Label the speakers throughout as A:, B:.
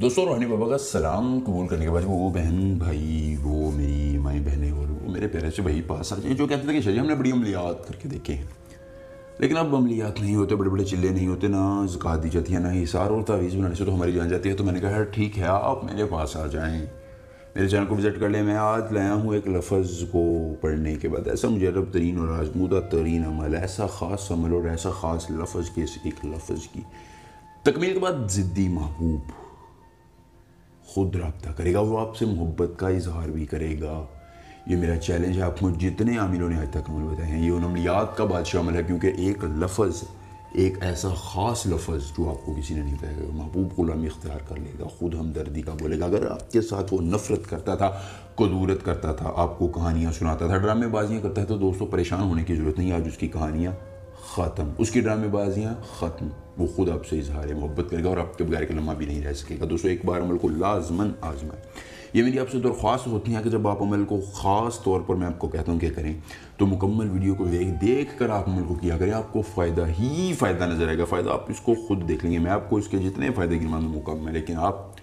A: दोस्तों, रूहानी बाबा का सलाम कबूल करने के बाद वो बहन भाई, वो मेरी माई बहनें और वो मेरे प्यारे से भाई पास आ जाए जो कहते थे कि शरीर हमने बड़ी अमलियात करके देखे हैं, लेकिन अब अमलियात नहीं होते, बड़े बड़े चिल्ले नहीं होते, ना ज़कात दी जाती है, ना हिसार और तावीज़ बनाने से तो हमारी जान जाती है। तो मैंने कहा यार ठीक है, आप मेरे पास आ जाएँ, मेरे चैनल को विज़िट कर लें। मैं आज लाया हूँ एक लफ्ज़ को पढ़ने के बाद ऐसा मुजरब तरीन और आजमूदा तरीन अमल, ऐसा ख़ास अमल और ऐसा ख़ास लफ्ज़ के इस एक लफ्ज़ की तकमील के बाद ज़िद्दी महबूब खुद रब्ता करेगा, वो आपसे मोहब्बत का इजहार भी करेगा। ये मेरा चैलेंज है आपको, जितने आमिलों ने आज तक अमल बताए हैं, ये उन अमलियात का बादशाह अमल है, क्योंकि एक लफ्ज़, एक ऐसा ख़ास लफ्ज़ जो आपको किसी ने नहीं बताया, महबूब गुलामी इख्तियार कर लेगा, खुद हमदर्दी का बोलेगा। अगर आपके साथ वो नफ़रत करता था, कदूरत करता था, आपको कहानियाँ सुनाता था, ड्रामेबाजियाँ करता है, तो दोस्तों परेशान होने की ज़रूरत नहीं। आज उसकी कहानियाँ ख़त्म, उसकी ड्रामेबाजियाँ ख़त्म, वो खुद आपसे इजहार मोहब्बत करेगा और आपके बगैर के लम्हा भी नहीं रह सकेगा। दोस्तों, एक बार अमल को लाजमन आजमाएं, ये मेरी आपसे दरख्वास्त होती है कि जब आप अमल को ख़ास तौर पर मैं आपको कहता हूँ कि करें, तो मुकम्मल वीडियो को देख कर आप अमल को किया करें। आपको फ़ायदा ही फ़ायदा नज़र आएगा, फ़ायदा आप इसको खुद देख लेंगे। मैं आपको इसके जितने फ़ायदे गिनवाऊँ मुकम्मल है, लेकिन आप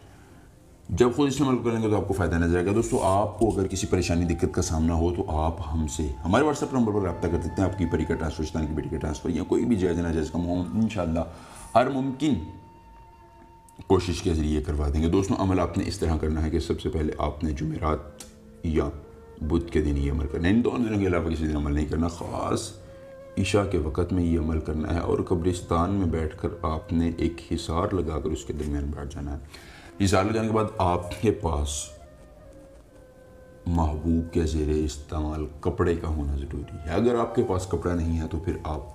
A: जब खुद इस्तेमाल करेंगे तो आपको फ़ायदा नजर आएगा। दोस्तों, आपको अगर किसी परेशानी दिक्कत का सामना हो तो आप हमसे हमारे व्हाट्सएप नंबर पर रब्ता कर सकते हैं। आपकी परी का ट्रांसफर, शैतान की बेटी का ट्रांसफ़र या कोई भी जायज़ नाजायज़ का हम इंशाअल्लाह हर मुमकिन कोशिश के ज़रिए करवा देंगे। दोस्तों, अमल आपने इस तरह करना है कि सबसे पहले आपने जुमेरात या बुध के दिन ये अमल करना है। इन दोनों दिनों के अलावा किसी दिन अमल नहीं करना। ख़ास ईशा के वक़्त में ये अमल करना है और कब्रिस्तान में बैठकर आपने एक हिसार लगाकर उसके दरमियान बैठ जाना है। हिसार लग जाने के बाद आपके पास महबूब के ज़ेरे इस्तेमाल कपड़े का होना ज़रूरी है। अगर आपके पास कपड़ा नहीं है तो फिर आप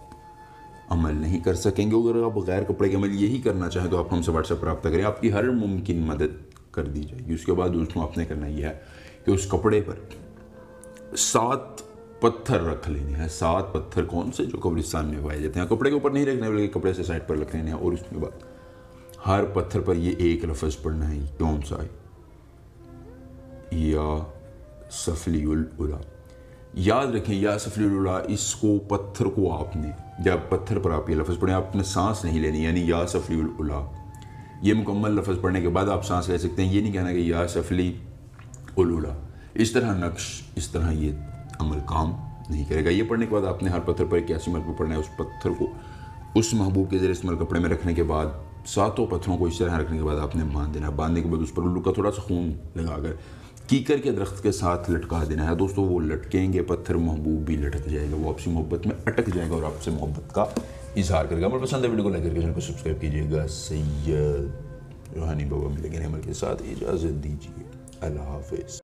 A: अमल नहीं कर सकेंगे। अगर आप बगैर कपड़े के अमल यही करना चाहें तो आप हमसे व्हाट्सएप पर रब्ता करें, आपकी हर मुमकिन मदद कर दी जाएगी। उसके बाद दोस्तों, आपने करना यह है कि उस कपड़े पर 7 पत्थर रख लेने हैं। 7 पत्थर कौन से? जो कब्रिस्तान में पाए जाते हैं। कपड़े के ऊपर नहीं रखने, बल्कि कपड़े से साइड पर रख लेने हैं। और उसके बाद हर पत्थर पर ये एक लफ्ज़ पढ़ना है। कौन सा है? या सफलीउल उला। याद रखें, या सफलीउल उला, इसको पत्थर को आपने, जब पत्थर पर आप ये लफ्ज़ पढ़ें, आपने सांस नहीं लेनी, यानी या सफलीउल उला। ये मुकम्मल लफ्ज़ पढ़ने के बाद आप सांस ले सकते हैं। ये नहीं कहना कि या सफली उल उला। इस तरह नक्श, इस तरह ये अमल काम नहीं करेगा। ये पढ़ने के बाद आपने हर पत्थर पर 81 मरतबा पढ़ना है। उस पत्थर को उस महबूब के ज़रिए इस्तेमाल कपड़े में रखने के बाद 7 पत्थरों को इस तरह रखने के बाद आपने बांध देना। बांधने के बाद उस पर उल्लू का थोड़ा सा खून लगाकर कीकर के दरख्त के साथ लटका देना है। दोस्तों, वो लटकेंगे पत्थर, महबूब भी लटक जाएगा, वो आपसी मोहब्बत में अटक जाएगा और आपसे मोहब्बत का इजहार करेगा। अमल पसंद है वीडियो को लाइक करके चैनल को सब्सक्राइब कीजिएगा। सैयद रूहानी बाबा मिलेंगे अमल के साथ, इजाज़त दीजिए। अल्लाह हाफ़िज़।